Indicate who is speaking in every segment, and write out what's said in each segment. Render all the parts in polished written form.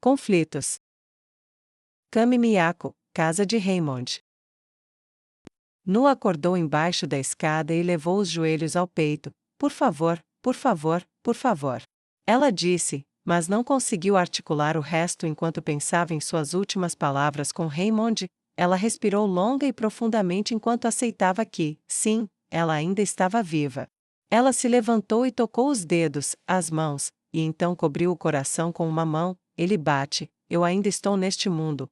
Speaker 1: Conflitos. Kami Miyako, casa de Raymond. Nu acordou embaixo da escada e levou os joelhos ao peito. Por favor, por favor, por favor. Ela disse, mas não conseguiu articular o resto enquanto pensava em suas últimas palavras com Raymond. Ela respirou longa e profundamente enquanto aceitava que, sim, ela ainda estava viva. Ela se levantou e tocou os dedos, as mãos, e então cobriu o coração com uma mão. Ele bate, eu ainda estou neste mundo.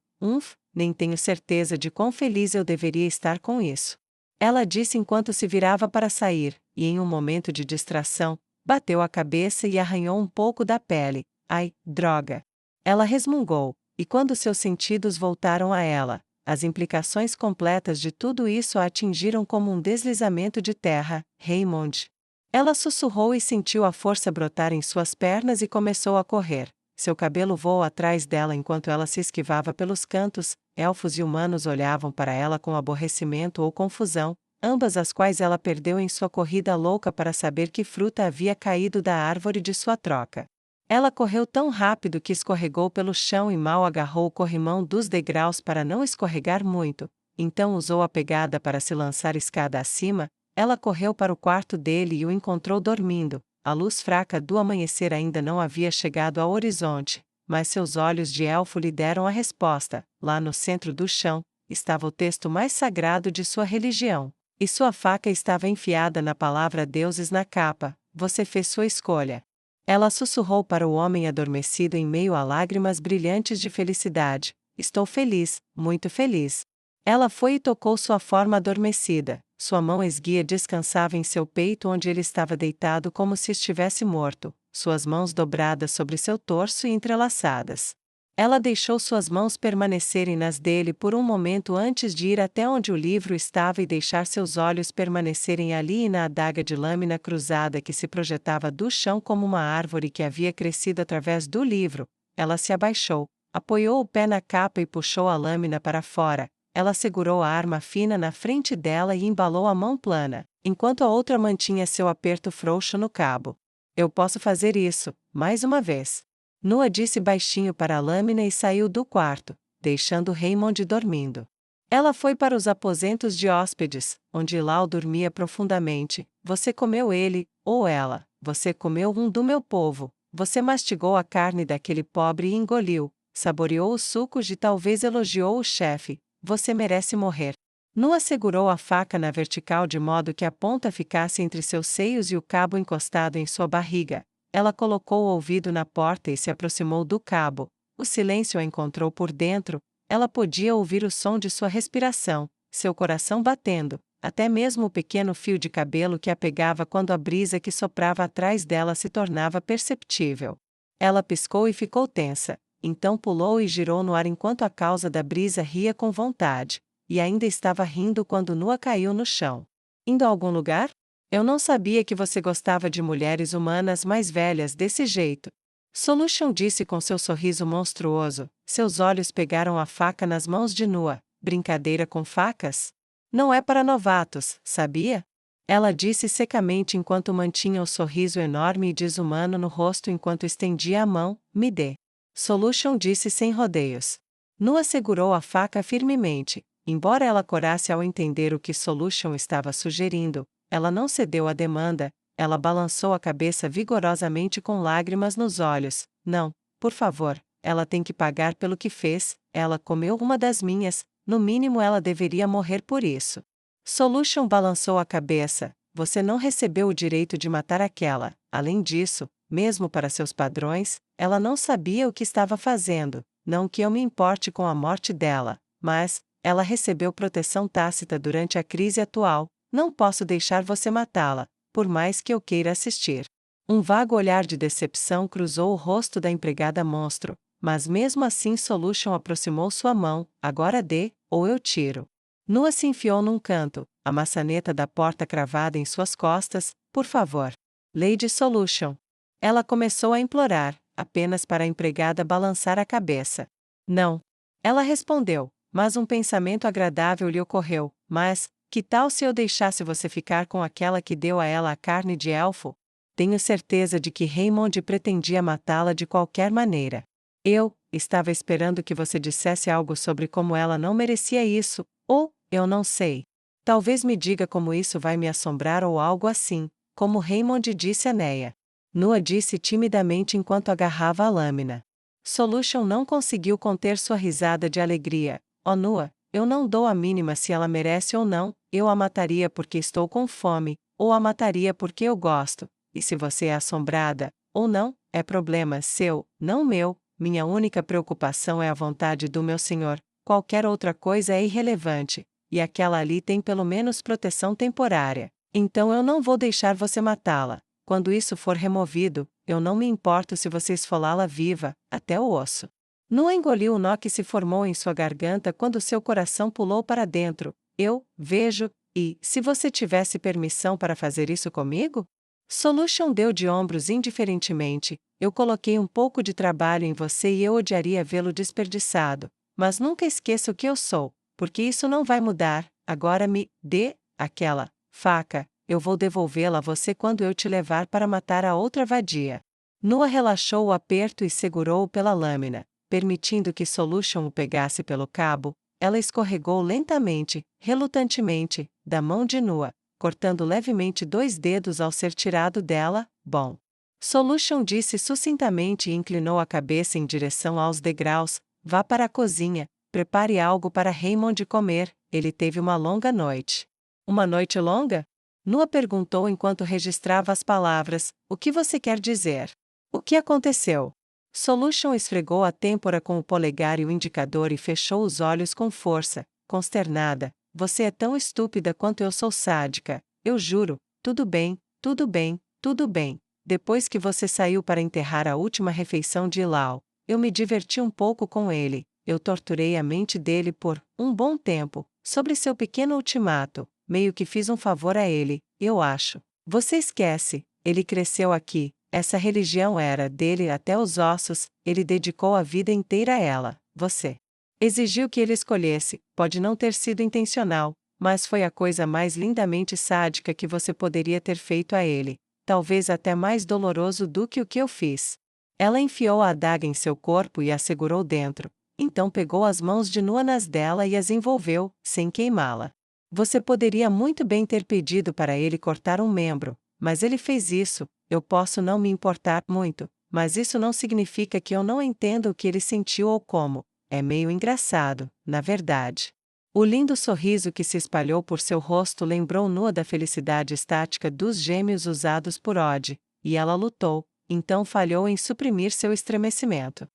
Speaker 1: Nem tenho certeza de quão feliz eu deveria estar com isso. Ela disse enquanto se virava para sair, e em um momento de distração, bateu a cabeça e arranhou um pouco da pele. Ai, droga! Ela resmungou, e quando seus sentidos voltaram a ela, as implicações completas de tudo isso a atingiram como um deslizamento de terra. Raymond. Ela sussurrou e sentiu a força brotar em suas pernas e começou a correr. Seu cabelo voou atrás dela enquanto ela se esquivava pelos cantos. Elfos e humanos olhavam para ela com aborrecimento ou confusão, ambas as quais ela perdeu em sua corrida louca para saber que fruta havia caído da árvore de sua troca. Ela correu tão rápido que escorregou pelo chão e mal agarrou o corrimão dos degraus para não escorregar muito, então usou a pegada para se lançar escada acima. Ela correu para o quarto dele e o encontrou dormindo. A luz fraca do amanhecer ainda não havia chegado ao horizonte, mas seus olhos de elfo lhe deram a resposta. Lá no centro do chão, estava o texto mais sagrado de sua religião, e sua faca estava enfiada na palavra deuses na capa. Você fez sua escolha. Ela sussurrou para o homem adormecido em meio a lágrimas brilhantes de felicidade. Estou feliz, muito feliz. Ela foi e tocou sua forma adormecida. Sua mão esguia descansava em seu peito onde ele estava deitado como se estivesse morto, suas mãos dobradas sobre seu torso e entrelaçadas. Ela deixou suas mãos permanecerem nas dele por um momento antes de ir até onde o livro estava e deixar seus olhos permanecerem ali e na adaga de lâmina cruzada que se projetava do chão como uma árvore que havia crescido através do livro. Ela se abaixou, apoiou o pé na capa e puxou a lâmina para fora. Ela segurou a arma fina na frente dela e embalou a mão plana, enquanto a outra mantinha seu aperto frouxo no cabo. Eu posso fazer isso, mais uma vez. Nua disse baixinho para a lâmina e saiu do quarto, deixando Raymond dormindo. Ela foi para os aposentos de hóspedes, onde Ilau dormia profundamente. Você comeu ele, ou ela. Você comeu um do meu povo. Você mastigou a carne daquele pobre e engoliu. Saboreou os sucos e talvez elogiou o chefe. Você merece morrer. Nua segurou a faca na vertical de modo que a ponta ficasse entre seus seios e o cabo encostado em sua barriga. Ela colocou o ouvido na porta e se aproximou do cabo. O silêncio a encontrou por dentro. Ela podia ouvir o som de sua respiração, seu coração batendo, até mesmo o pequeno fio de cabelo que a pegava quando a brisa que soprava atrás dela se tornava perceptível. Ela piscou e ficou tensa. Então pulou e girou no ar enquanto a causa da brisa ria com vontade, e ainda estava rindo quando Nua caiu no chão. Indo a algum lugar? Eu não sabia que você gostava de mulheres humanas mais velhas desse jeito. Solution disse com seu sorriso monstruoso. Seus olhos pegaram a faca nas mãos de Nua. Brincadeira com facas? Não é para novatos, sabia? Ela disse secamente enquanto mantinha o sorriso enorme e desumano no rosto enquanto estendia a mão. Me dê. Solution disse sem rodeios. Nua segurou a faca firmemente. Embora ela corasse ao entender o que Solution estava sugerindo, ela não cedeu à demanda. Ela balançou a cabeça vigorosamente com lágrimas nos olhos. Não, por favor, ela tem que pagar pelo que fez. Ela comeu uma das minhas, no mínimo ela deveria morrer por isso. Solution balançou a cabeça. Você não recebeu o direito de matar aquela. Além disso, mesmo para seus padrões, ela não sabia o que estava fazendo. Não que eu me importe com a morte dela, mas ela recebeu proteção tácita durante a crise atual. Não posso deixar você matá-la, por mais que eu queira assistir. Um vago olhar de decepção cruzou o rosto da empregada monstro, mas mesmo assim Solution aproximou sua mão. Agora dê, ou eu tiro. Nua se enfiou num canto, a maçaneta da porta cravada em suas costas. Por favor. Lady Solution. Ela começou a implorar, apenas para a empregada balançar a cabeça. Não. Ela respondeu, mas um pensamento agradável lhe ocorreu. Mas, que tal se eu deixasse você ficar com aquela que deu a ela a carne de elfo? Tenho certeza de que Raymond pretendia matá-la de qualquer maneira. Eu estava esperando que você dissesse algo sobre como ela não merecia isso, ou, eu não sei. Talvez me diga como isso vai me assombrar ou algo assim, como Raymond disse a Neia. Nua disse timidamente enquanto agarrava a lâmina. Solution não conseguiu conter sua risada de alegria. Oh Nua, eu não dou a mínima se ela merece ou não, eu a mataria porque estou com fome, ou a mataria porque eu gosto, e se você é assombrada, ou não, é problema seu, não meu, minha única preocupação é a vontade do meu Senhor, qualquer outra coisa é irrelevante, e aquela ali tem pelo menos proteção temporária, então eu não vou deixar você matá-la. Quando isso for removido, eu não me importo se você esfolá-la viva, até o osso. Nua engoliu o nó que se formou em sua garganta quando seu coração pulou para dentro. Eu vejo, e, se você tivesse permissão para fazer isso comigo? Solution deu de ombros indiferentemente. Eu coloquei um pouco de trabalho em você e eu odiaria vê-lo desperdiçado. Mas nunca esqueça o que eu sou, porque isso não vai mudar. Agora me dê aquela faca. Eu vou devolvê-la a você quando eu te levar para matar a outra vadia. Nua relaxou o aperto e segurou-o pela lâmina, permitindo que Solution o pegasse pelo cabo. Ela escorregou lentamente, relutantemente, da mão de Nua, cortando levemente 2 dedos ao ser tirado dela. Bom. Solution disse sucintamente e inclinou a cabeça em direção aos degraus. Vá para a cozinha, prepare algo para Raymond comer, ele teve uma longa noite. Uma noite longa? Nua perguntou enquanto registrava as palavras. O que você quer dizer? O que aconteceu? Solution esfregou a têmpora com o polegar e o indicador e fechou os olhos com força, consternada. Você é tão estúpida quanto eu sou sádica, eu juro. Tudo bem, tudo bem, tudo bem. Depois que você saiu para enterrar a última refeição de Ilau, eu me diverti um pouco com ele. Eu torturei a mente dele por um bom tempo, sobre seu pequeno ultimato. Meio que fiz um favor a ele, eu acho. Você esquece, ele cresceu aqui, essa religião era dele até os ossos, ele dedicou a vida inteira a ela, você. Exigiu que ele escolhesse, pode não ter sido intencional, mas foi a coisa mais lindamente sádica que você poderia ter feito a ele, talvez até mais doloroso do que o que eu fiz. Ela enfiou a adaga em seu corpo e a segurou dentro, então pegou as mãos de Nua nas dela e as envolveu, sem queimá-la. Você poderia muito bem ter pedido para ele cortar um membro, mas ele fez isso. Eu posso não me importar muito, mas isso não significa que eu não entenda o que ele sentiu ou como. É meio engraçado, na verdade. O lindo sorriso que se espalhou por seu rosto lembrou Nua da felicidade estática dos gêmeos usados por Odd, e ela lutou, então falhou em suprimir seu estremecimento.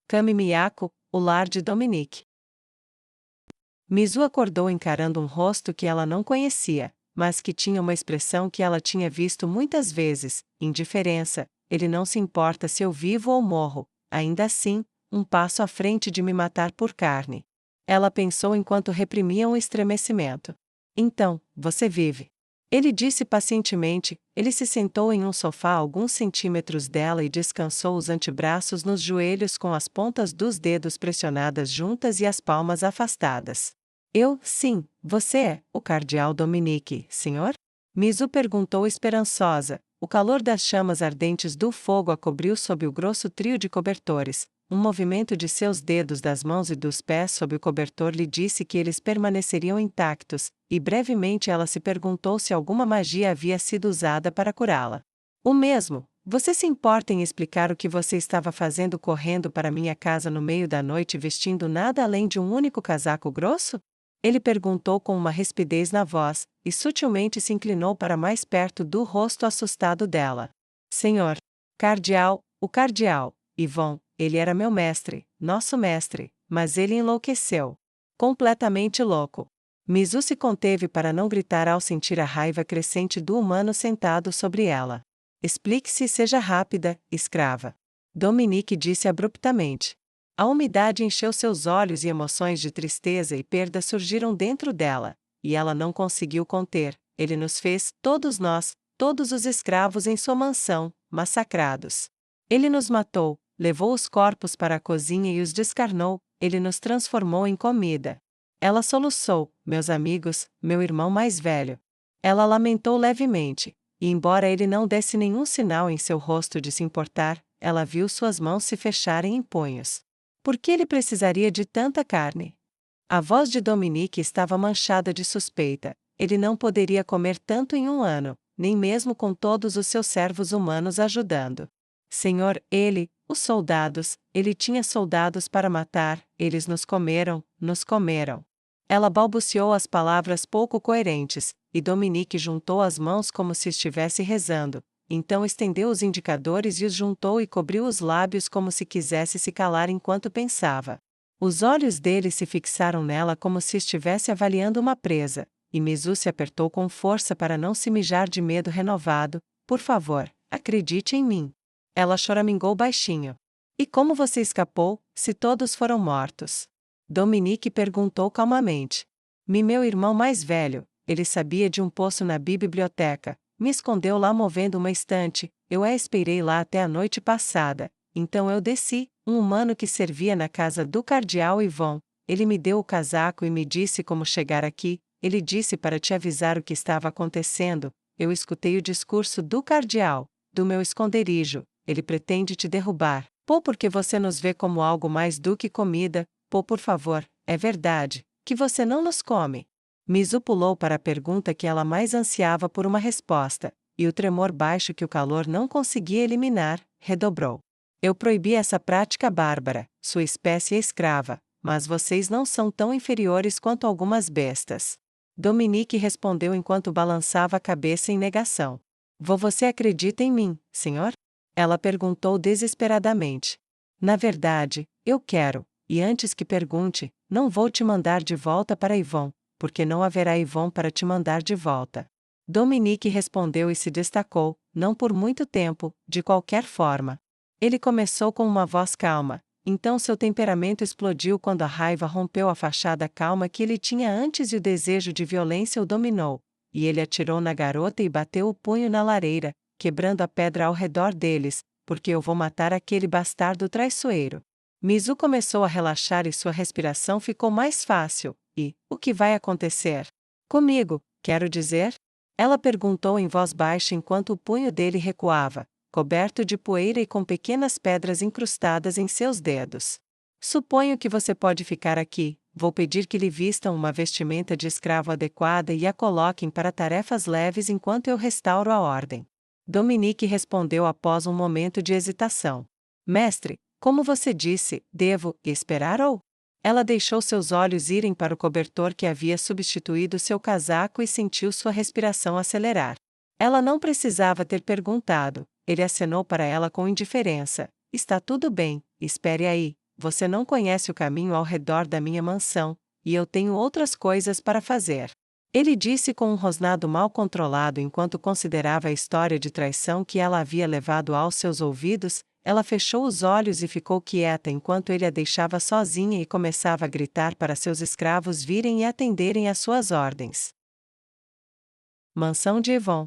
Speaker 1: Kami Miyako, o lar de Dominique. Mizu acordou encarando um rosto que ela não conhecia, mas que tinha uma expressão que ela tinha visto muitas vezes: indiferença. Ele não se importa se eu vivo ou morro, ainda assim, um passo à frente de me matar por carne. Ela pensou enquanto reprimia um estremecimento. Então, você vive. Ele disse pacientemente. Ele se sentou em um sofá a alguns centímetros dela e descansou os antebraços nos joelhos com as pontas dos dedos pressionadas juntas e as palmas afastadas. Sim, você é o cardeal Dominique, senhor? Mizu perguntou esperançosa. O calor das chamas ardentes do fogo a cobriu sob o grosso trio de cobertores. Um movimento de seus dedos das mãos e dos pés sob o cobertor lhe disse que eles permaneceriam intactos, e brevemente ela se perguntou se alguma magia havia sido usada para curá-la. O mesmo. Você se importa em explicar o que você estava fazendo correndo para minha casa no meio da noite vestindo nada além de um único casaco grosso? Ele perguntou com uma rispidez na voz, e sutilmente se inclinou para mais perto do rosto assustado dela. Senhor. Cardeal, o cardeal. Yvon, ele era meu mestre, nosso mestre, mas ele enlouqueceu. Completamente louco. Mizu se conteve para não gritar ao sentir a raiva crescente do humano sentado sobre ela. Explique-se e seja rápida, escrava. Dominique disse abruptamente. A umidade encheu seus olhos e emoções de tristeza e perda surgiram dentro dela, e ela não conseguiu conter. Ele nos fez, todos nós, todos os escravos em sua mansão, massacrados. Ele nos matou, levou os corpos para a cozinha e os descarnou, ele nos transformou em comida. Ela soluçou, meus amigos, meu irmão mais velho. Ela lamentou levemente, e embora ele não desse nenhum sinal em seu rosto de se importar, ela viu suas mãos se fecharem em punhos. Por que ele precisaria de tanta carne? A voz de Dominique estava manchada de suspeita. Ele não poderia comer tanto em um ano, nem mesmo com todos os seus servos humanos ajudando. Senhor, os soldados, ele tinha soldados para matar, eles nos comeram, nos comeram. Ela balbuciou as palavras pouco coerentes, e Dominique juntou as mãos como se estivesse rezando. Então estendeu os indicadores e os juntou e cobriu os lábios como se quisesse se calar enquanto pensava. Os olhos dele se fixaram nela como se estivesse avaliando uma presa, e Mizu se apertou com força para não se mijar de medo renovado. Por favor, acredite em mim. Ela choramingou baixinho. E como você escapou, se todos foram mortos? Dominique perguntou calmamente. Meu irmão mais velho, ele sabia de um poço na biblioteca, me escondeu lá movendo uma estante, eu a esperei lá até a noite passada, então eu desci, um humano que servia na casa do cardeal Yvon, ele me deu o casaco e me disse como chegar aqui, ele disse para te avisar o que estava acontecendo, eu escutei o discurso do cardeal, do meu esconderijo, ele pretende te derrubar, porque você nos vê como algo mais do que comida, por favor, é verdade, que você não nos come. Mizu pulou para a pergunta que ela mais ansiava por uma resposta, e o tremor baixo que o calor não conseguia eliminar, redobrou. Eu proibi essa prática bárbara, sua espécie é escrava, mas vocês não são tão inferiores quanto algumas bestas. Dominique respondeu enquanto balançava a cabeça em negação. Você acredita em mim, senhor? Ela perguntou desesperadamente. Na verdade, eu quero, e antes que pergunte, não vou te mandar de volta para Yvon, porque não haverá Yvon para te mandar de volta. Dominique respondeu e se destacou, não por muito tempo, de qualquer forma. Ele começou com uma voz calma, então seu temperamento explodiu quando a raiva rompeu a fachada calma que ele tinha antes e o desejo de violência o dominou, e ele atirou na garota e bateu o punho na lareira, quebrando a pedra ao redor deles, porque eu vou matar aquele bastardo traiçoeiro. Mizu começou a relaxar e sua respiração ficou mais fácil. E, o que vai acontecer? Comigo, quero dizer? Ela perguntou em voz baixa enquanto o punho dele recuava, coberto de poeira e com pequenas pedras incrustadas em seus dedos. Suponho que você pode ficar aqui, vou pedir que lhe vistam uma vestimenta de escravo adequada e a coloquem para tarefas leves enquanto eu restauro a ordem. Dominique respondeu após um momento de hesitação. Mestre, como você disse, devo esperar ou? Ela deixou seus olhos irem para o cobertor que havia substituído seu casaco e sentiu sua respiração acelerar. Ela não precisava ter perguntado, ele acenou para ela com indiferença. Está tudo bem, espere aí, você não conhece o caminho ao redor da minha mansão, e eu tenho outras coisas para fazer. Ele disse com um rosnado mal controlado enquanto considerava a história de traição que ela havia levado aos seus ouvidos. Ela fechou os olhos e ficou quieta enquanto ele a deixava sozinha e começava a gritar para seus escravos virem e atenderem às suas ordens. Mansão de Yvon.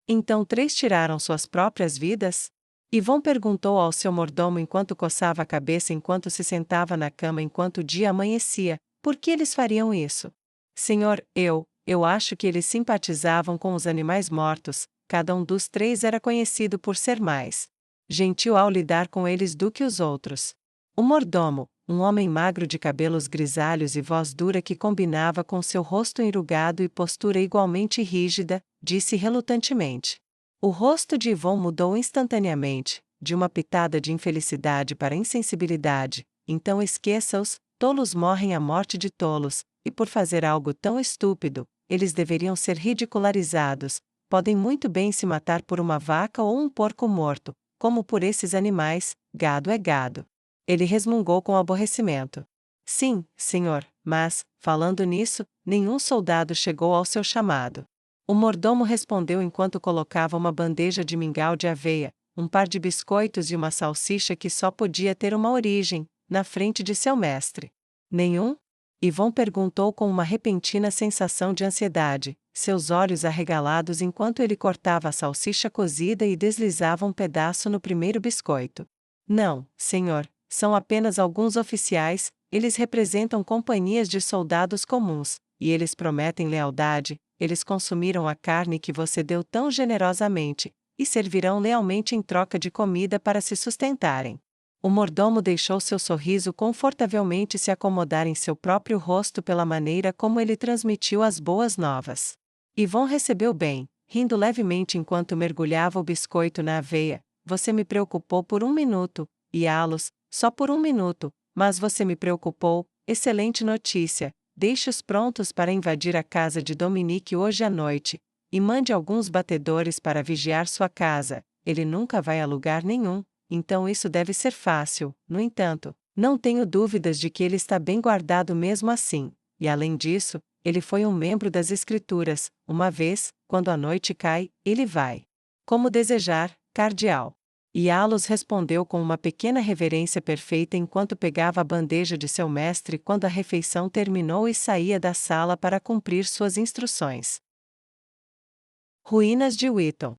Speaker 1: Então 3 tiraram suas próprias vidas? Yvon perguntou ao seu mordomo enquanto coçava a cabeça enquanto se sentava na cama enquanto o dia amanhecia. Por que eles fariam isso? Senhor, eu acho que eles simpatizavam com os animais mortos, cada um dos 3 era conhecido por ser mais gentil ao lidar com eles do que os outros. O mordomo, um homem magro de cabelos grisalhos e voz dura que combinava com seu rosto enrugado e postura igualmente rígida, disse relutantemente. O rosto de Yvon mudou instantaneamente, de uma pitada de infelicidade para insensibilidade. Então esqueça-os, tolos morrem a morte de tolos, e por fazer algo tão estúpido, eles deveriam ser ridicularizados. Podem muito bem se matar por uma vaca ou um porco morto, como por esses animais, gado é gado. Ele resmungou com aborrecimento. Sim, senhor, mas, falando nisso, nenhum soldado chegou ao seu chamado. O mordomo respondeu enquanto colocava uma bandeja de mingau de aveia, um par de biscoitos e uma salsicha que só podia ter uma origem, na frente de seu mestre. Nenhum? Yvon perguntou com uma repentina sensação de ansiedade, seus olhos arregalados enquanto ele cortava a salsicha cozida e deslizava um pedaço no primeiro biscoito. Não, senhor, são apenas alguns oficiais, eles representam companhias de soldados comuns, e eles prometem lealdade, eles consumiram a carne que você deu tão generosamente, e servirão lealmente em troca de comida para se sustentarem. O mordomo deixou seu sorriso confortavelmente se acomodar em seu próprio rosto pela maneira como ele transmitiu as boas novas. Yvonne recebeu bem, rindo levemente enquanto mergulhava o biscoito na aveia. Você me preocupou por 1 minuto, Yalos, só por 1 minuto, mas você me preocupou. Excelente notícia. Deixe-os prontos para invadir a casa de Dominique hoje à noite, e mande alguns batedores para vigiar sua casa. Ele nunca vai a lugar nenhum, então isso deve ser fácil. No entanto, não tenho dúvidas de que ele está bem guardado mesmo assim, e além disso, ele foi um membro das Escrituras. Uma vez, quando a noite cai, ele vai. Como desejar, cardeal. Yalos respondeu com uma pequena reverência perfeita enquanto pegava a bandeja de seu mestre quando a refeição terminou e saía da sala para cumprir suas instruções. Ruínas de Wheaton.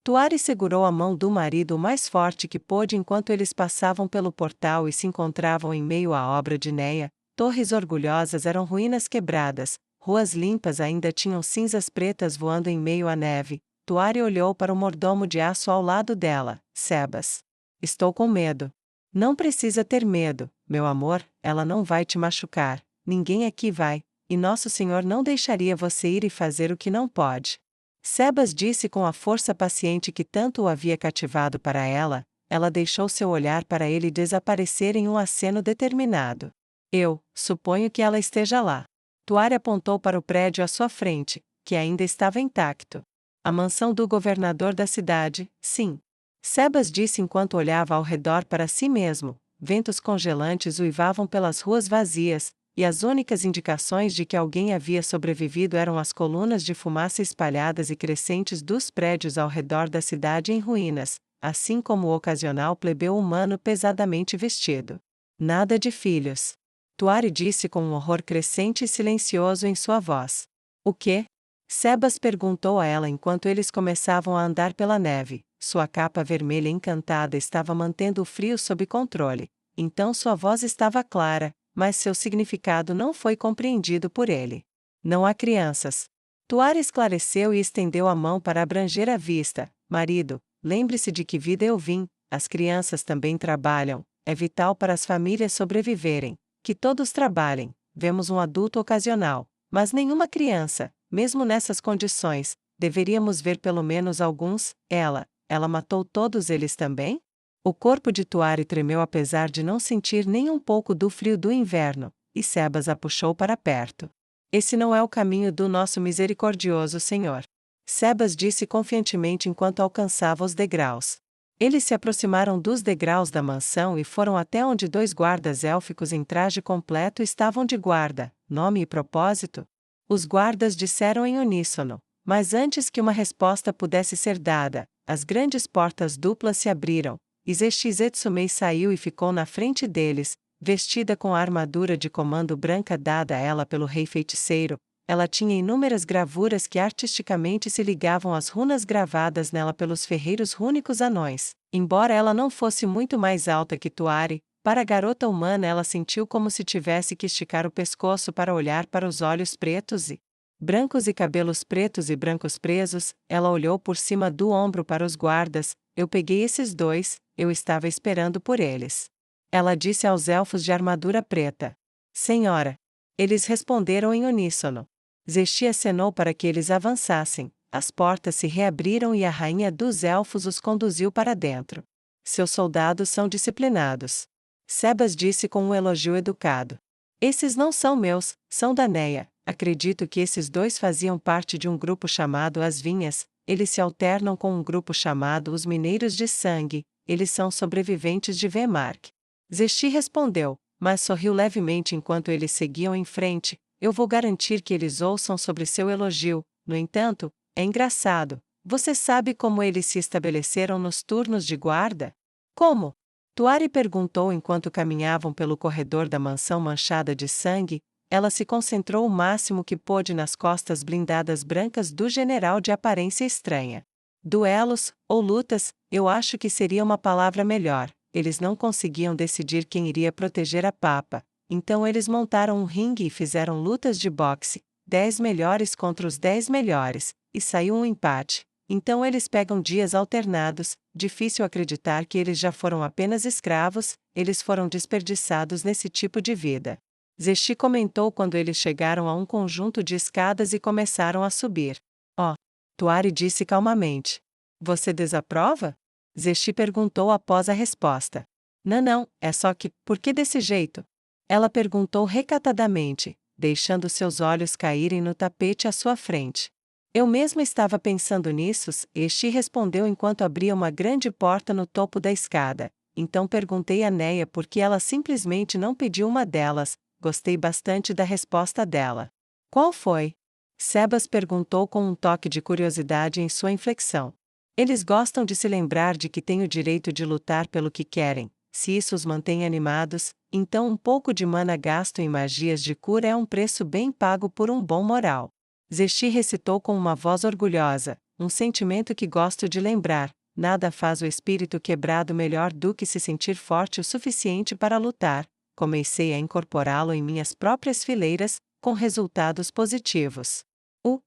Speaker 1: Tuari segurou a mão do marido o mais forte que pôde enquanto eles passavam pelo portal e se encontravam em meio à obra de Neia. Torres orgulhosas eram ruínas quebradas, ruas limpas ainda tinham cinzas pretas voando em meio à neve. Tuari olhou para o mordomo de aço ao lado dela. Sebas. Estou com medo. Não precisa ter medo, meu amor, ela não vai te machucar, ninguém aqui vai, e Nosso Senhor não deixaria você ir e fazer o que não pode. Sebas disse com a força paciente que tanto o havia cativado para ela. Ela deixou seu olhar para ele desaparecer em um aceno determinado. Eu suponho que ela esteja lá. Tuari apontou para o prédio à sua frente, que ainda estava intacto. A mansão do governador da cidade, sim. Sebas disse enquanto olhava ao redor para si mesmo. Ventos congelantes uivavam pelas ruas vazias, e as únicas indicações de que alguém havia sobrevivido eram as colunas de fumaça espalhadas e crescentes dos prédios ao redor da cidade em ruínas, assim como o ocasional plebeu humano pesadamente vestido. Nada de filhos. Tuari disse com um horror crescente e silencioso em sua voz. O quê? Sebas perguntou a ela enquanto eles começavam a andar pela neve. Sua capa vermelha encantada estava mantendo o frio sob controle. Então sua voz estava clara, mas seu significado não foi compreendido por ele. Não há crianças. Tuari esclareceu e estendeu a mão para abranger a vista. Marido, lembre-se de que vida eu vim, as crianças também trabalham, é vital para as famílias sobreviverem. Que todos trabalhem, vemos um adulto ocasional, mas nenhuma criança, mesmo nessas condições, deveríamos ver pelo menos alguns. Ela matou todos eles também? O corpo de Tuari tremeu apesar de não sentir nem um pouco do frio do inverno, e Sebas a puxou para perto. Esse não é o caminho do nosso misericordioso Senhor. Sebas disse confiantemente enquanto alcançava os degraus. Eles se aproximaram dos degraus da mansão e foram até onde 2 guardas élficos em traje completo estavam de guarda. Nome e propósito? Os guardas disseram em uníssono, mas antes que uma resposta pudesse ser dada, as grandes portas duplas se abriram, e Zexizetsumei saiu e ficou na frente deles, vestida com a armadura de comando branca dada a ela pelo rei feiticeiro. Ela tinha inúmeras gravuras que artisticamente se ligavam às runas gravadas nela pelos ferreiros rúnicos anões. Embora ela não fosse muito mais alta que Tuari, para a garota humana ela sentiu como se tivesse que esticar o pescoço para olhar para os olhos pretos e brancos e cabelos pretos e brancos presos. Ela olhou por cima do ombro para os guardas. Eu peguei esses 2, eu estava esperando por eles. Ela disse aos elfos de armadura preta. Senhora. Eles responderam em uníssono. Zexi acenou para que eles avançassem, as portas se reabriram e a rainha dos elfos os conduziu para dentro. Seus soldados são disciplinados. Sebas disse com um elogio educado. Esses não são meus, são da Neia. Acredito que esses 2 faziam parte de um grupo chamado As Vinhas, eles se alternam com um grupo chamado Os Mineiros de Sangue, eles são sobreviventes de Vemark. Zexi respondeu, mas sorriu levemente enquanto eles seguiam em frente. Eu vou garantir que eles ouçam sobre seu elogio. No entanto, é engraçado. Você sabe como eles se estabeleceram nos turnos de guarda? Como? Tuari perguntou enquanto caminhavam pelo corredor da mansão manchada de sangue. Ela se concentrou o máximo que pôde nas costas blindadas brancas do general de aparência estranha. Duelos, ou lutas, eu acho que seria uma palavra melhor. Eles não conseguiam decidir quem iria proteger a papa. Então eles montaram um ringue e fizeram lutas de boxe, 10 melhores contra os 10 melhores, e saiu um empate. Então eles pegam dias alternados, difícil acreditar que eles já foram apenas escravos, eles foram desperdiçados nesse tipo de vida. Zexi comentou quando eles chegaram a um conjunto de escadas e começaram a subir. Oh! Tuari disse calmamente. Você desaprova? Zexi perguntou após a resposta. Não, é só que, por que desse jeito? Ela perguntou recatadamente, deixando seus olhos caírem no tapete à sua frente. Eu mesma estava pensando nisso, Zexi respondeu enquanto abria uma grande porta no topo da escada. Então perguntei a Neia por que ela simplesmente não pediu uma delas. Gostei bastante da resposta dela. Qual foi? Sebas perguntou com um toque de curiosidade em sua inflexão. Eles gostam de se lembrar de que têm o direito de lutar pelo que querem. Se isso os mantém animados, então um pouco de mana gasto em magias de cura é um preço bem pago por um bom moral. Zexi recitou com uma voz orgulhosa, um sentimento que gosto de lembrar. Nada faz o espírito quebrado melhor do que se sentir forte o suficiente para lutar. Comecei a incorporá-lo em minhas próprias fileiras, com resultados positivos. O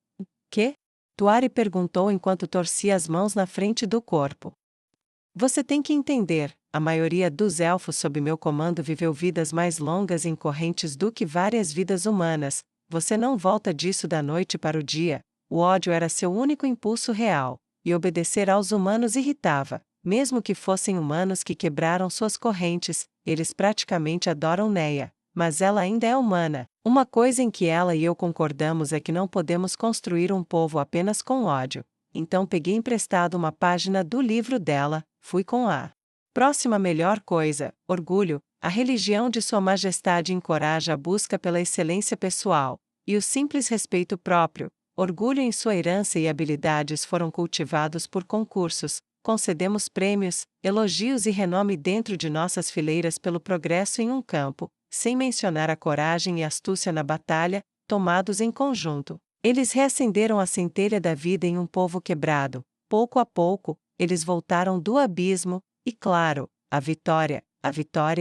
Speaker 1: quê? Tuari perguntou enquanto torcia as mãos na frente do corpo. Você tem que entender, a maioria dos elfos sob meu comando viveu vidas mais longas e incorrentes do que várias vidas humanas. Você não volta disso da noite para o dia. O ódio era seu único impulso real, e obedecer aos humanos irritava. Mesmo que fossem humanos que quebraram suas correntes, eles praticamente adoram Neia, mas ela ainda é humana. Uma coisa em que ela e eu concordamos é que não podemos construir um povo apenas com ódio. Então peguei emprestado uma página do livro dela, fui com a próxima melhor coisa, orgulho. A religião de Sua Majestade encoraja a busca pela excelência pessoal, e o simples respeito próprio. Orgulho em sua herança e habilidades foram cultivados por concursos. Concedemos prêmios, elogios e renome dentro de nossas fileiras pelo progresso em um campo, sem mencionar a coragem e astúcia na batalha, tomados em conjunto. Eles reacenderam a centelha da vida em um povo quebrado. Pouco a pouco, eles voltaram do abismo, e claro, a vitória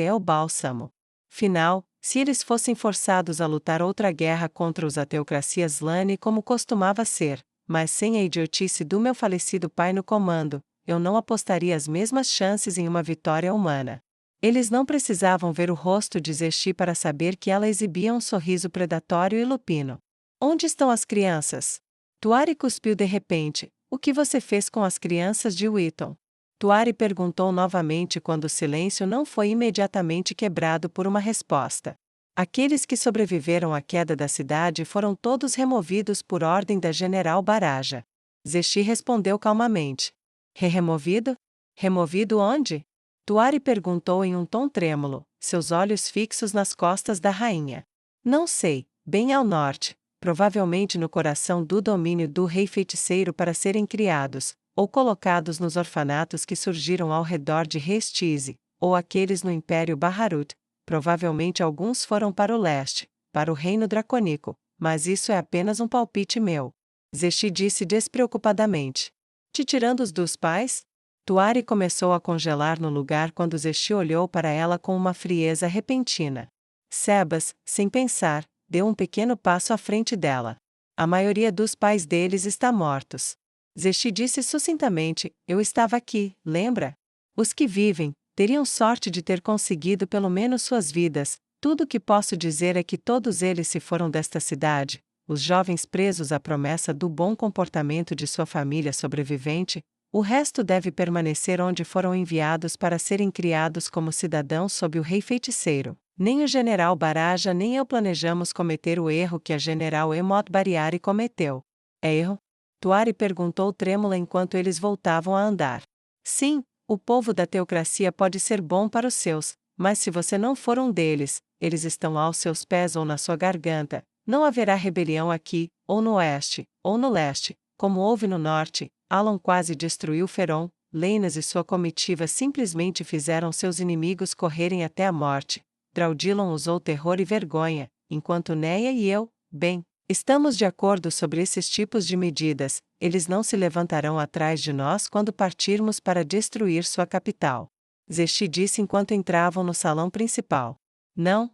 Speaker 1: é o bálsamo final. Se eles fossem forçados a lutar outra guerra contra os Ateucracias Lane como costumava ser, mas sem a idiotice do meu falecido pai no comando, eu não apostaria as mesmas chances em uma vitória humana. Eles não precisavam ver o rosto de Zexi para saber que ela exibia um sorriso predatório e lupino. Onde estão as crianças? Tuari cuspiu de repente. O que você fez com as crianças de Wheaton? Tuari perguntou novamente quando o silêncio não foi imediatamente quebrado por uma resposta. Aqueles que sobreviveram à queda da cidade foram todos removidos por ordem da General Baraja. Zexi respondeu calmamente. Removido? Removido onde? Tuari perguntou em um tom trêmulo, seus olhos fixos nas costas da rainha. Não sei, bem ao norte, provavelmente no coração do domínio do rei feiticeiro para serem criados, ou colocados nos orfanatos que surgiram ao redor de Restize, ou aqueles no Império Baharut. Provavelmente alguns foram para o leste, para o Reino Dracônico, mas isso é apenas um palpite meu. Zexi disse despreocupadamente. Te tirando os dos pais? Tuari começou a congelar no lugar quando Zexi olhou para ela com uma frieza repentina. Sebas, sem pensar, deu um pequeno passo à frente dela. A maioria dos pais deles está mortos. Zexi disse sucintamente, eu estava aqui, lembra? Os que vivem, teriam sorte de ter conseguido pelo menos suas vidas. Tudo o que posso dizer é que todos eles se foram desta cidade, os jovens presos à promessa do bom comportamento de sua família sobrevivente. O resto deve permanecer onde foram enviados para serem criados como cidadãos sob o rei feiticeiro. Nem o general Baraja nem eu planejamos cometer o erro que a general Emot Bariari cometeu. É erro? Tuari perguntou trêmula enquanto eles voltavam a andar. Sim, o povo da teocracia pode ser bom para os seus, mas se você não for um deles, eles estão aos seus pés ou na sua garganta. Não haverá rebelião aqui, ou no oeste, ou no leste, como houve no norte. Alon quase destruiu Feron, Leinas e sua comitiva simplesmente fizeram seus inimigos correrem até a morte. Draudilon usou terror e vergonha, enquanto Neia e eu, bem, estamos de acordo sobre esses tipos de medidas. Eles não se levantarão atrás de nós quando partirmos para destruir sua capital. Zexi disse enquanto entravam no salão principal. Não,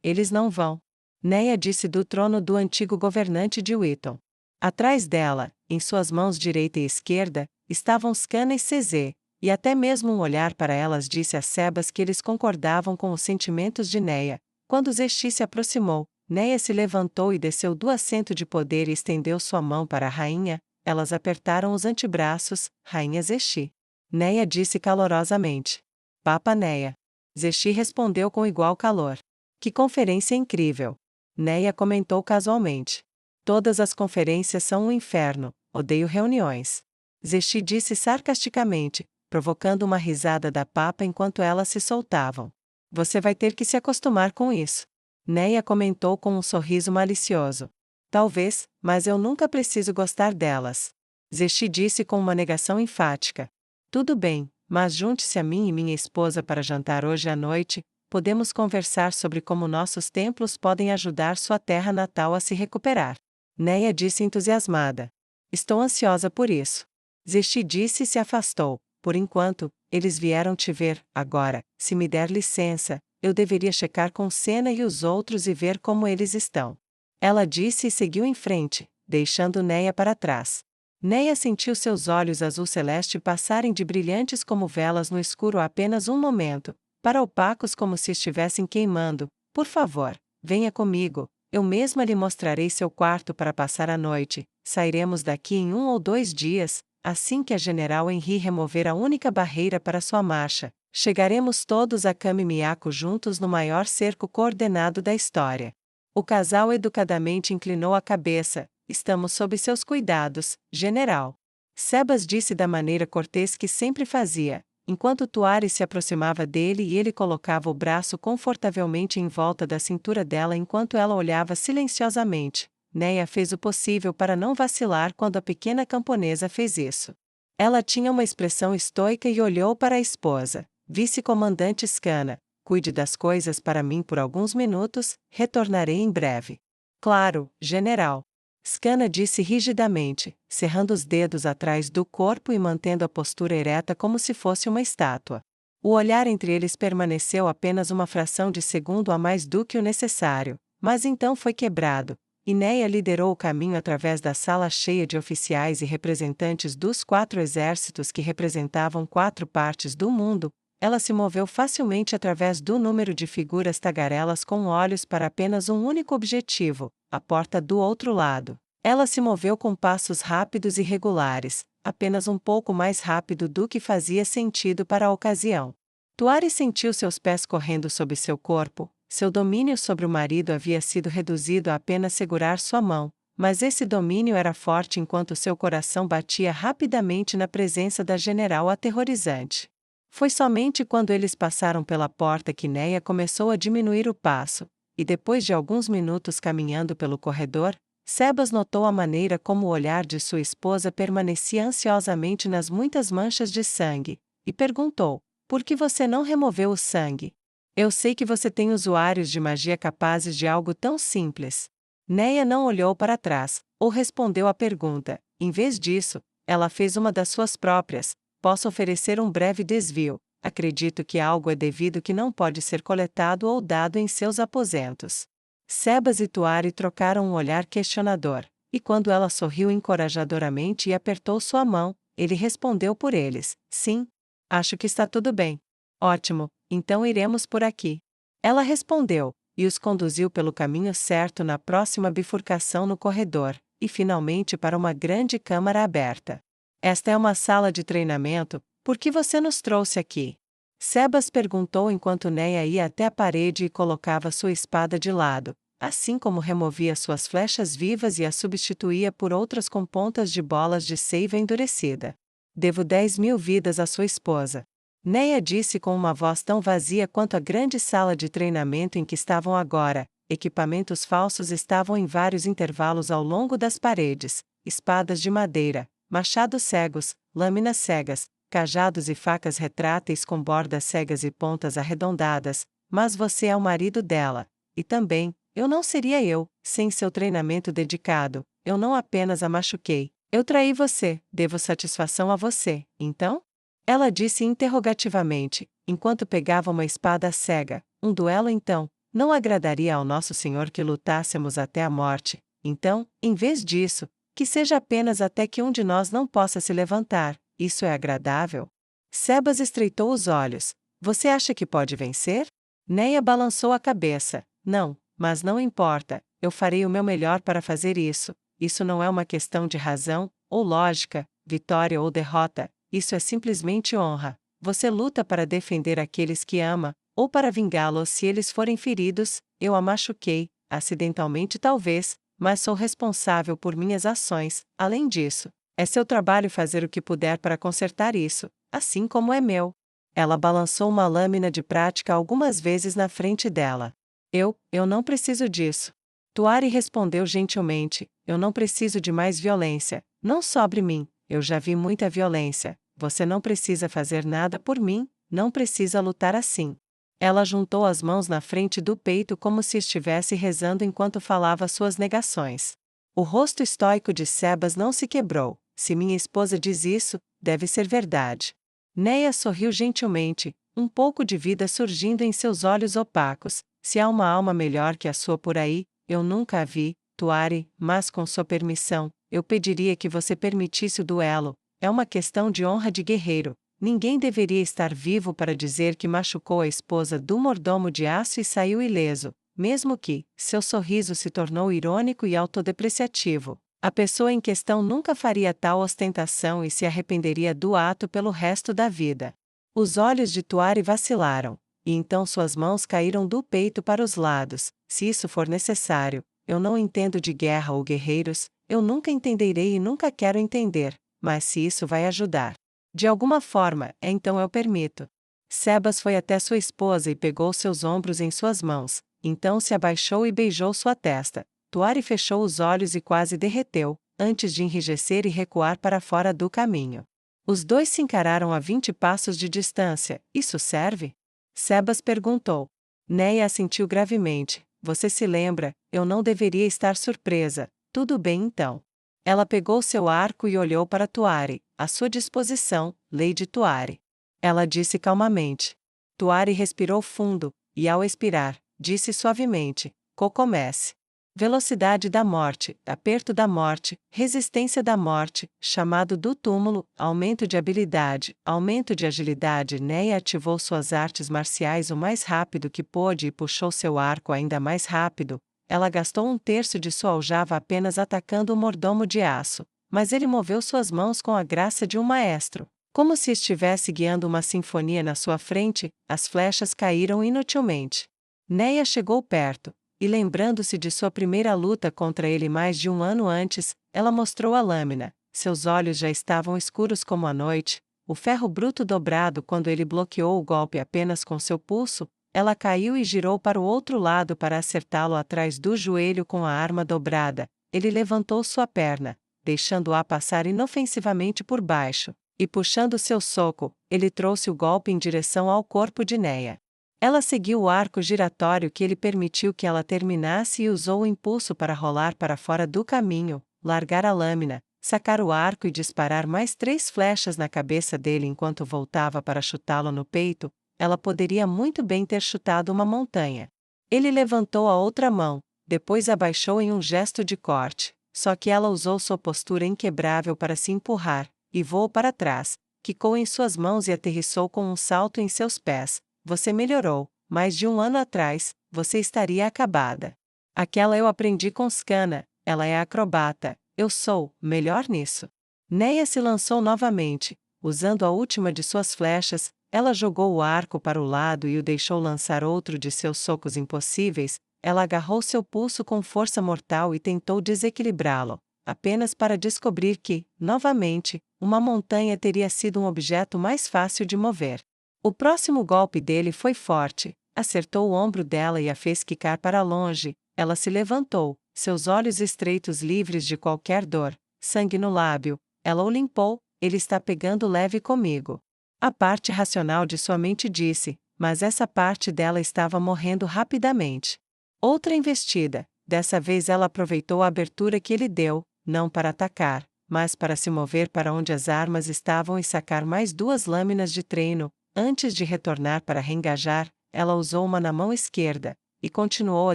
Speaker 1: eles não vão. Neia disse do trono do antigo governante de Wheaton. Atrás dela, em suas mãos direita e esquerda, estavam Skana e Cezê, e até mesmo um olhar para elas disse a Sebas que eles concordavam com os sentimentos de Neia. Quando Zesti se aproximou, Neia se levantou e desceu do assento de poder e estendeu sua mão para a rainha. Elas apertaram os antebraços. Rainha Zesti. Neia disse calorosamente. Papa Neia. Zesti respondeu com igual calor. Que conferência incrível! Neia comentou casualmente. Todas as conferências são um inferno, odeio reuniões. Zesti disse sarcasticamente, provocando uma risada da papa enquanto elas se soltavam. Você vai ter que se acostumar com isso. Neia comentou com um sorriso malicioso. Talvez, mas eu nunca preciso gostar delas. Zesti disse com uma negação enfática. Tudo bem, mas junte-se a mim e minha esposa para jantar hoje à noite. Podemos conversar sobre como nossos templos podem ajudar sua terra natal a se recuperar. Neia disse entusiasmada. Estou ansiosa por isso. Zesti disse e se afastou. Por enquanto, eles vieram te ver. Agora, se me der licença, eu deveria checar com Senna e os outros e ver como eles estão. Ela disse e seguiu em frente, deixando Neia para trás. Neia sentiu seus olhos azul celeste passarem de brilhantes como velas no escuro há apenas um momento, para opacos como se estivessem queimando. Por favor, venha comigo, eu mesma lhe mostrarei seu quarto para passar a noite. Sairemos daqui em 1 ou 2 dias, assim que a General Henri remover a única barreira para sua marcha. Chegaremos todos a Kami Miyako juntos no maior cerco coordenado da história. O casal educadamente inclinou a cabeça. Estamos sob seus cuidados, General. Sebas disse da maneira cortês que sempre fazia, enquanto Tuari se aproximava dele e ele colocava o braço confortavelmente em volta da cintura dela enquanto ela olhava silenciosamente. Neia fez o possível para não vacilar quando a pequena camponesa fez isso. Ela tinha uma expressão estoica e olhou para a esposa. Vice-comandante Skana, cuide das coisas para mim por alguns minutos, retornarei em breve. Claro, general. Skana disse rigidamente, cerrando os dedos atrás do corpo e mantendo a postura ereta como se fosse uma estátua. O olhar entre eles permaneceu apenas uma fração de segundo a mais do que o necessário, mas então foi quebrado. Neia liderou o caminho através da sala cheia de oficiais e representantes dos 4 exércitos que representavam 4 partes do mundo. Ela se moveu facilmente através do número de figuras tagarelas com olhos para apenas um único objetivo, a porta do outro lado. Ela se moveu com passos rápidos e regulares, apenas um pouco mais rápido do que fazia sentido para a ocasião. Tuari sentiu seus pés correndo sob seu corpo. Seu domínio sobre o marido havia sido reduzido a apenas segurar sua mão, mas esse domínio era forte enquanto seu coração batia rapidamente na presença da general aterrorizante. Foi somente quando eles passaram pela porta que Neia começou a diminuir o passo, e depois de alguns minutos caminhando pelo corredor, Sebas notou a maneira como o olhar de sua esposa permanecia ansiosamente nas muitas manchas de sangue, e perguntou: por que você não removeu o sangue? Eu sei que você tem usuários de magia capazes de algo tão simples. Neia não olhou para trás, ou respondeu à pergunta. Em vez disso, ela fez uma das suas próprias. Posso oferecer um breve desvio. Acredito que algo é devido que não pode ser coletado ou dado em seus aposentos. Sebas e Tuari trocaram um olhar questionador, e quando ela sorriu encorajadoramente e apertou sua mão, ele respondeu por eles. Sim. Acho que está tudo bem. Ótimo. Então iremos por aqui. Ela respondeu, e os conduziu pelo caminho certo na próxima bifurcação no corredor, e finalmente para uma grande câmara aberta. Esta é uma sala de treinamento, por que você nos trouxe aqui? Sebas perguntou enquanto Neia ia até a parede e colocava sua espada de lado, assim como removia suas flechas vivas e as substituía por outras com pontas de bolas de seiva endurecida. Devo 10.000 vidas à sua esposa. Neia disse com uma voz tão vazia quanto a grande sala de treinamento em que estavam agora. Equipamentos falsos estavam em vários intervalos ao longo das paredes, espadas de madeira, machados cegos, lâminas cegas, cajados e facas retráteis com bordas cegas e pontas arredondadas, mas você é o marido dela. E também, eu não seria eu, sem seu treinamento dedicado. Eu não apenas a machuquei, eu traí você, devo satisfação a você, então? Ela disse interrogativamente, enquanto pegava uma espada cega. Um duelo então, não agradaria ao nosso Senhor que lutássemos até a morte. Então, em vez disso, Que seja apenas até que um de nós não possa se levantar, isso é agradável? Sebas estreitou os olhos. Você acha que pode vencer? Neia balançou a cabeça. Não, mas não importa, eu farei o meu melhor para fazer isso. Isso não é uma questão de razão, ou lógica, vitória ou derrota, isso é simplesmente honra. Você luta para defender aqueles que ama, ou para vingá-los se eles forem feridos. Eu a machuquei, acidentalmente talvez, mas sou responsável por minhas ações. Além disso, é seu trabalho fazer o que puder para consertar isso, assim como é meu. Ela balançou uma lâmina de prática algumas vezes na frente dela. Eu não preciso disso. Tuari respondeu gentilmente, eu não preciso de mais violência, não sobre mim, eu já vi muita violência, você não precisa fazer nada por mim, não precisa lutar assim. Ela juntou as mãos na frente do peito como se estivesse rezando enquanto falava suas negações. O rosto estoico de Sebas não se quebrou. Se minha esposa diz isso, deve ser verdade. Neia sorriu gentilmente, um pouco de vida surgindo em seus olhos opacos. Se há uma alma melhor que a sua por aí, eu nunca a vi, Tuari, mas com sua permissão, eu pediria que você permitisse o duelo. É uma questão de honra de guerreiro. Ninguém deveria estar vivo para dizer que machucou a esposa do mordomo de aço e saiu ileso, mesmo que seu sorriso se tornou irônico e autodepreciativo. A pessoa em questão nunca faria tal ostentação e se arrependeria do ato pelo resto da vida. Os olhos de Tuari vacilaram, e então suas mãos caíram do peito para os lados. Se isso for necessário, eu não entendo de guerra ou guerreiros, eu nunca entenderei e nunca quero entender, mas se isso vai ajudar de alguma forma, então eu permito. Sebas foi até sua esposa e pegou seus ombros em suas mãos, então se abaixou e beijou sua testa. Tuari fechou os olhos e quase derreteu, antes de enrijecer e recuar para fora do caminho. Os dois se encararam a 20 passos de distância. Isso serve? Sebas perguntou. Neia assentiu gravemente. Você se lembra, eu não deveria estar surpresa. Tudo bem então. Ela pegou seu arco e olhou para Tuari. À sua disposição, Lady Tuari. Ela disse calmamente. Tuari respirou fundo, e ao expirar, disse suavemente, comece. Velocidade da morte, aperto da morte, resistência da morte, chamado do túmulo, aumento de habilidade, aumento de agilidade. Neia ativou suas artes marciais o mais rápido que pôde e puxou seu arco ainda mais rápido. Ela gastou um terço de sua aljava apenas atacando o mordomo de aço, mas ele moveu suas mãos com a graça de um maestro. Como se estivesse guiando uma sinfonia na sua frente, as flechas caíram inutilmente. Neia chegou perto, e lembrando-se de sua primeira luta contra ele mais de um ano antes, ela mostrou a lâmina. Seus olhos já estavam escuros como a noite, o ferro bruto dobrado quando ele bloqueou o golpe apenas com seu pulso. Ela caiu e girou para o outro lado para acertá-lo atrás do joelho com a arma dobrada. Ele levantou sua perna, deixando-a passar inofensivamente por baixo, e puxando seu soco, ele trouxe o golpe em direção ao corpo de Neia. Ela seguiu o arco giratório que ele permitiu que ela terminasse e usou o impulso para rolar para fora do caminho, largar a lâmina, sacar o arco e disparar mais 3 flechas na cabeça dele enquanto voltava para chutá-lo no peito. Ela poderia muito bem ter chutado uma montanha. Ele levantou a outra mão, depois abaixou em um gesto de corte, só que ela usou sua postura inquebrável para se empurrar, e voou para trás, quicou em suas mãos e aterrissou com um salto em seus pés. Você melhorou, mais de um ano atrás, você estaria acabada. Aquela eu aprendi com Skana, ela é acrobata, eu sou melhor nisso. Neia se lançou novamente, usando a última de suas flechas. Ela jogou o arco para o lado e o deixou lançar outro de seus socos impossíveis. Ela agarrou seu pulso com força mortal e tentou desequilibrá-lo, apenas para descobrir que, novamente, uma montanha teria sido um objeto mais fácil de mover. O próximo golpe dele foi forte, acertou o ombro dela e a fez quicar para longe. Ela se levantou, seus olhos estreitos livres de qualquer dor, sangue no lábio. Ela o limpou. Ele está pegando leve comigo. A parte racional de sua mente disse, mas essa parte dela estava morrendo rapidamente. Outra investida. Dessa vez ela aproveitou a abertura que ele deu, não para atacar, mas para se mover para onde as armas estavam e sacar mais 2 lâminas de treino. Antes de retornar para reengajar, ela usou uma na mão esquerda. e continuou a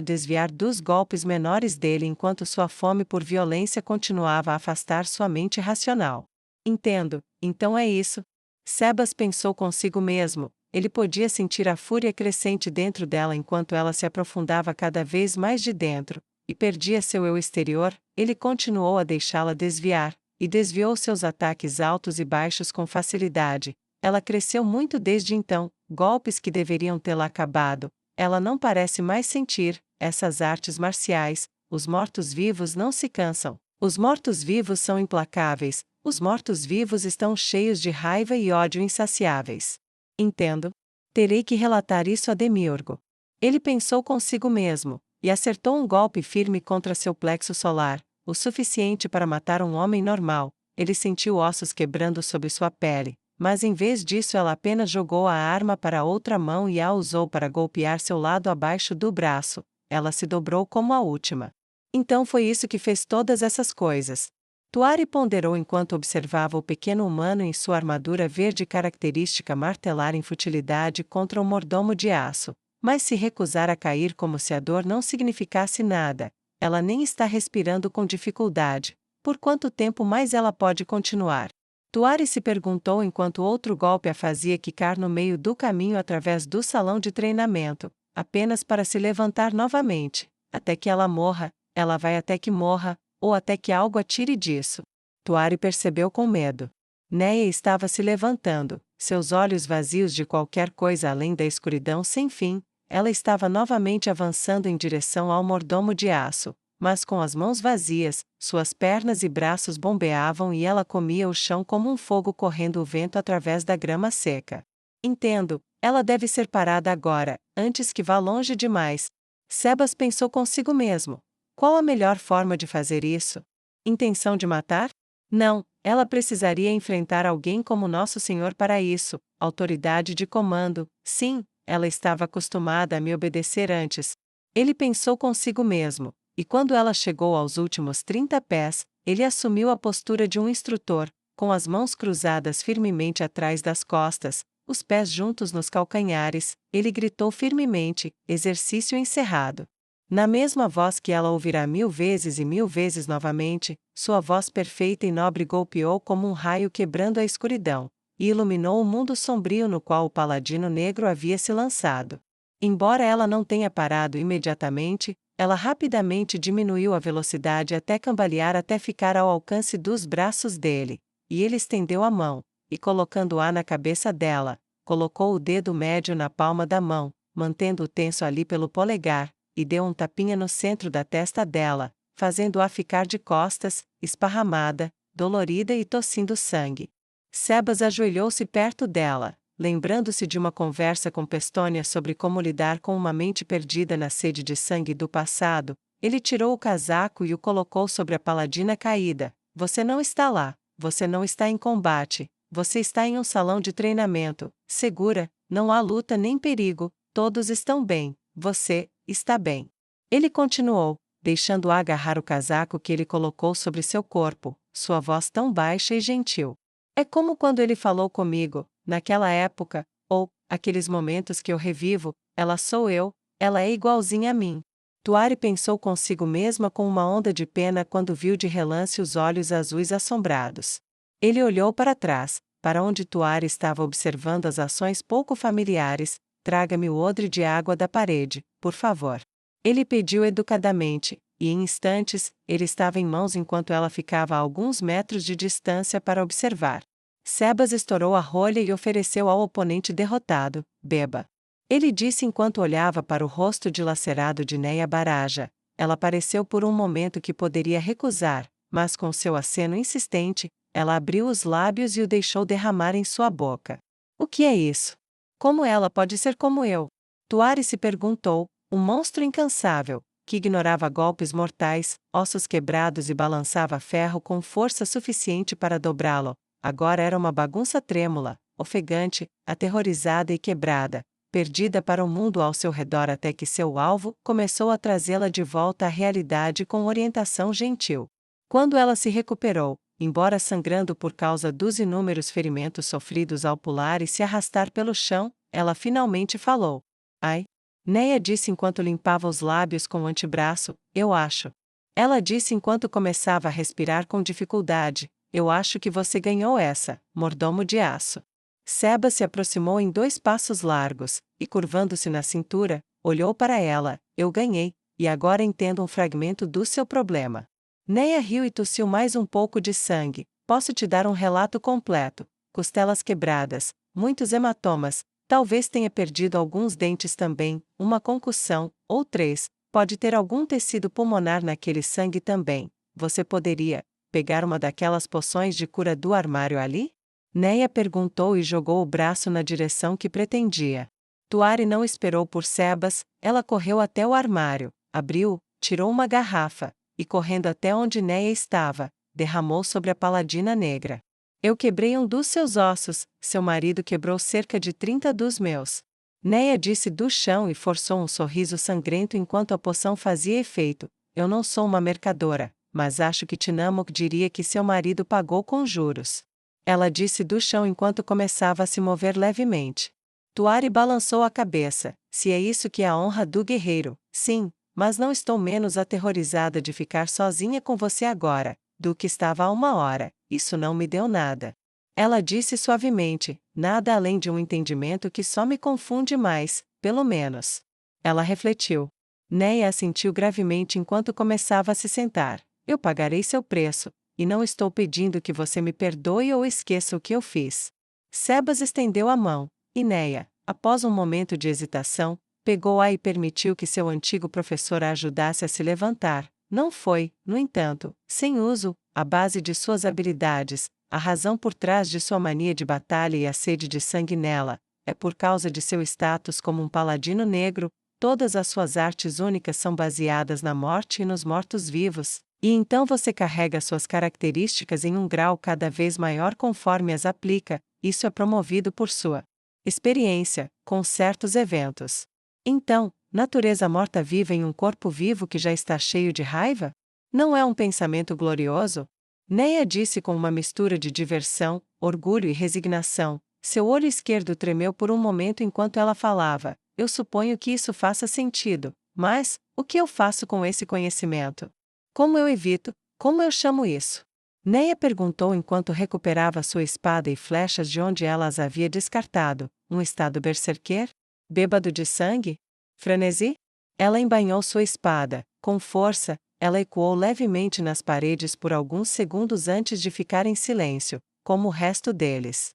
Speaker 1: desviar dos golpes menores dele enquanto sua fome por violência continuava a afastar sua mente racional. Entendo, então é isso. Sebas pensou consigo mesmo. Ele podia sentir a fúria crescente dentro dela enquanto ela se aprofundava cada vez mais de dentro, e perdia seu eu exterior. Ele continuou a deixá-la desviar, e desviou seus ataques altos e baixos com facilidade. Ela cresceu muito desde então, golpes que deveriam tê-la acabado. Ela não parece mais sentir essas artes marciais. Os mortos-vivos não se cansam. Os mortos-vivos são implacáveis. Os mortos-vivos estão cheios de raiva e ódio insaciáveis. Entendo. Terei que relatar isso a Demiurgo. Ele pensou consigo mesmo, e acertou um golpe firme contra seu plexo solar, o suficiente para matar um homem normal. Ele sentiu ossos quebrando sob sua pele, mas em vez disso ela apenas jogou a arma para a outra mão e a usou para golpear seu lado abaixo do braço. Ela se dobrou como a última. Então foi isso que fez todas essas coisas. Tuari ponderou enquanto observava o pequeno humano em sua armadura verde característica martelar em futilidade contra o mordomo de aço, mas se recusar a cair como se a dor não significasse nada. Ela nem está respirando com dificuldade. Por quanto tempo mais ela pode continuar? Tuari se perguntou enquanto outro golpe a fazia quicar no meio do caminho através do salão de treinamento, apenas para se levantar novamente. Até que ela morra, ela vai até que morra, ou até que algo a tire disso. Tuari percebeu com medo. Neia estava se levantando, seus olhos vazios de qualquer coisa além da escuridão sem fim. Ela estava novamente avançando em direção ao mordomo de aço, mas com as mãos vazias, suas pernas e braços bombeavam e ela comia o chão como um fogo correndo o vento através da grama seca. Entendo, ela deve ser parada agora, antes que vá longe demais. Sebas pensou consigo mesmo. Qual a melhor forma de fazer isso? Intenção de matar? Não, ela precisaria enfrentar alguém como Nosso Senhor para isso, autoridade de comando. Sim, ela estava acostumada a me obedecer antes. Ele pensou consigo mesmo, e quando ela chegou aos últimos 30 pés, ele assumiu a postura de um instrutor, com as mãos cruzadas firmemente atrás das costas, os pés juntos nos calcanhares. Ele gritou firmemente: exercício encerrado. Na mesma voz que ela ouvirá 1000 vezes e 1000 vezes novamente, sua voz perfeita e nobre golpeou como um raio quebrando a escuridão, e iluminou o mundo sombrio no qual o paladino negro havia se lançado. Embora ela não tenha parado imediatamente, ela rapidamente diminuiu a velocidade até cambalear até ficar ao alcance dos braços dele, e ele estendeu a mão, e colocando-a na cabeça dela, colocou o dedo médio na palma da mão, mantendo-o tenso ali pelo polegar, e deu um tapinha no centro da testa dela, fazendo-a ficar de costas, esparramada, dolorida e tossindo sangue. Sebas ajoelhou-se perto dela, lembrando-se de uma conversa com Pestônia sobre como lidar com uma mente perdida na sede de sangue do passado. Ele tirou o casaco e o colocou sobre a paladina caída. Você não está lá, você não está em combate, você está em um salão de treinamento, segura, não há luta nem perigo, todos estão bem, você está bem. Ele continuou, deixando-a agarrar o casaco que ele colocou sobre seu corpo, sua voz tão baixa e gentil. É como quando ele falou comigo, naquela época, ou, aqueles momentos que eu revivo, ela sou eu, ela é igualzinha a mim. Tuari pensou consigo mesma com uma onda de pena quando viu de relance os olhos azuis assombrados. Ele olhou para trás, para onde Tuari estava observando as ações pouco familiares. Traga-me o odre de água da parede, por favor. Ele pediu educadamente, e em instantes, ele estava em mãos enquanto ela ficava a alguns metros de distância para observar. Sebas estourou a rolha e ofereceu ao oponente derrotado: beba. Ele disse enquanto olhava para o rosto dilacerado de Neia Baraja. Ela pareceu por um momento que poderia recusar, mas com seu aceno insistente, ela abriu os lábios e o deixou derramar em sua boca. O que é isso? Como ela pode ser como eu? Tuari se perguntou, um monstro incansável, que ignorava golpes mortais, ossos quebrados e balançava ferro com força suficiente para dobrá-lo. Agora era uma bagunça trêmula, ofegante, aterrorizada e quebrada, perdida para o mundo ao seu redor até que seu alvo começou a trazê-la de volta à realidade com orientação gentil. Quando ela se recuperou, embora sangrando por causa dos inúmeros ferimentos sofridos ao pular e se arrastar pelo chão, ela finalmente falou: ai, Neia disse enquanto limpava os lábios com o antebraço, eu acho. Ela disse enquanto começava a respirar com dificuldade, eu acho que você ganhou essa, mordomo de aço. Sebas se aproximou em 2 passos largos, e curvando-se na cintura, olhou para ela, eu ganhei, e agora entendo um fragmento do seu problema. Neia riu e tossiu mais um pouco de sangue, posso te dar um relato completo, costelas quebradas, muitos hematomas, talvez tenha perdido alguns dentes também, uma concussão, ou 3, pode ter algum tecido pulmonar naquele sangue também, você poderia pegar uma daquelas poções de cura do armário ali? Neia perguntou e jogou o braço na direção que pretendia. Tuari não esperou por Sebas, ela correu até o armário, abriu, tirou uma garrafa, e correndo até onde Neia estava, derramou sobre a paladina negra. Eu quebrei um dos seus ossos, seu marido quebrou cerca de 30 dos meus. Neia disse do chão e forçou um sorriso sangrento enquanto a poção fazia efeito. Eu não sou uma mercadora, mas acho que Tinamok diria que seu marido pagou com juros. Ela disse do chão enquanto começava a se mover levemente. Tuari balançou a cabeça. Se é isso que é a honra do guerreiro, sim, mas não estou menos aterrorizada de ficar sozinha com você agora, do que estava há 1 hora, isso não me deu nada. Ela disse suavemente, nada além de um entendimento que só me confunde mais, pelo menos. Ela refletiu. Neia assentiu gravemente enquanto começava a se sentar. Eu pagarei seu preço, e não estou pedindo que você me perdoe ou esqueça o que eu fiz. Sebas estendeu a mão, e Neia, após um momento de hesitação, pegou-a e permitiu que seu antigo professor a ajudasse a se levantar. Não foi, no entanto, sem uso, a base de suas habilidades, a razão por trás de sua mania de batalha e a sede de sangue nela, é por causa de seu status como um paladino negro, todas as suas artes únicas são baseadas na morte e nos mortos-vivos, e então você carrega suas características em um grau cada vez maior conforme as aplica, isso é promovido por sua experiência, com certos eventos. Então, natureza morta-viva em um corpo vivo que já está cheio de raiva? Não é um pensamento glorioso? Neia disse com uma mistura de diversão, orgulho e resignação. Seu olho esquerdo tremeu por um momento enquanto ela falava. Eu suponho que isso faça sentido, mas, o que eu faço com esse conhecimento? Como eu evito? Como eu chamo isso? Neia perguntou enquanto recuperava sua espada e flechas de onde ela as havia descartado. Um estado berserker? Bêbado de sangue? Frenesi? Ela embainhou sua espada, com força, ela ecoou levemente nas paredes por alguns segundos antes de ficar em silêncio, como o resto deles.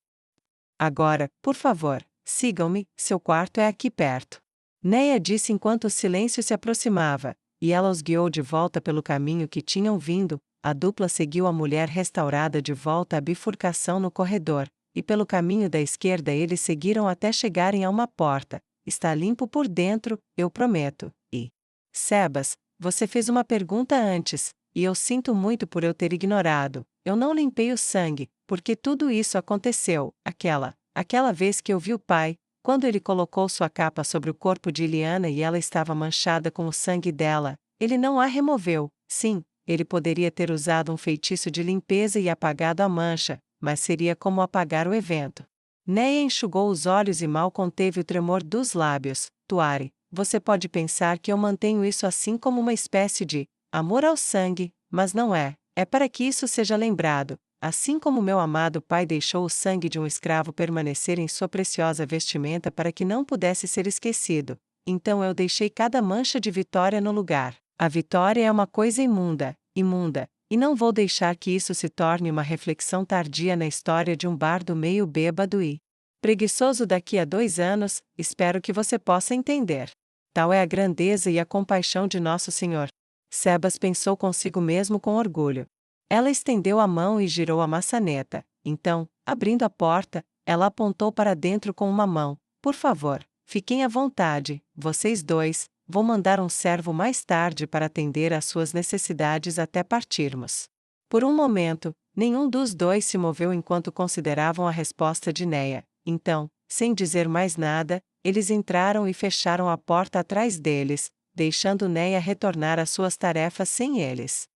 Speaker 1: Agora, por favor, sigam-me, seu quarto é aqui perto. Neia disse enquanto o silêncio se aproximava, e ela os guiou de volta pelo caminho que tinham vindo. A dupla seguiu a mulher restaurada de volta à bifurcação no corredor, e pelo caminho da esquerda eles seguiram até chegarem a uma porta. Está limpo por dentro, eu prometo. E Sebas, você fez uma pergunta antes, e eu sinto muito por eu ter ignorado. Eu não limpei o sangue, porque tudo isso aconteceu, aquela vez que eu vi o pai, quando ele colocou sua capa sobre o corpo de Iliana e ela estava manchada com o sangue dela, ele não a removeu. Sim, ele poderia ter usado um feitiço de limpeza e apagado a mancha, mas seria como apagar o evento. Neia enxugou os olhos e mal conteve o tremor dos lábios. Tuari, você pode pensar que eu mantenho isso assim como uma espécie de amor ao sangue, mas não é. É para que isso seja lembrado. Assim como meu amado pai deixou o sangue de um escravo permanecer em sua preciosa vestimenta para que não pudesse ser esquecido, então eu deixei cada mancha de vitória no lugar. A vitória é uma coisa imunda, e não vou deixar que isso se torne uma reflexão tardia na história de um bardo meio bêbado e preguiçoso daqui a 2 anos, espero que você possa entender. Tal é a grandeza e a compaixão de Nosso Senhor. Sebas pensou consigo mesmo com orgulho. Ela estendeu a mão e girou a maçaneta. Então, abrindo a porta, ela apontou para dentro com uma mão. Por favor, fiquem à vontade, vocês dois. Vou mandar um servo mais tarde para atender às suas necessidades até partirmos. Por um momento, nenhum dos dois se moveu enquanto consideravam a resposta de Neia. Então, sem dizer mais nada, eles entraram e fecharam a porta atrás deles, deixando Neia retornar às suas tarefas sem eles.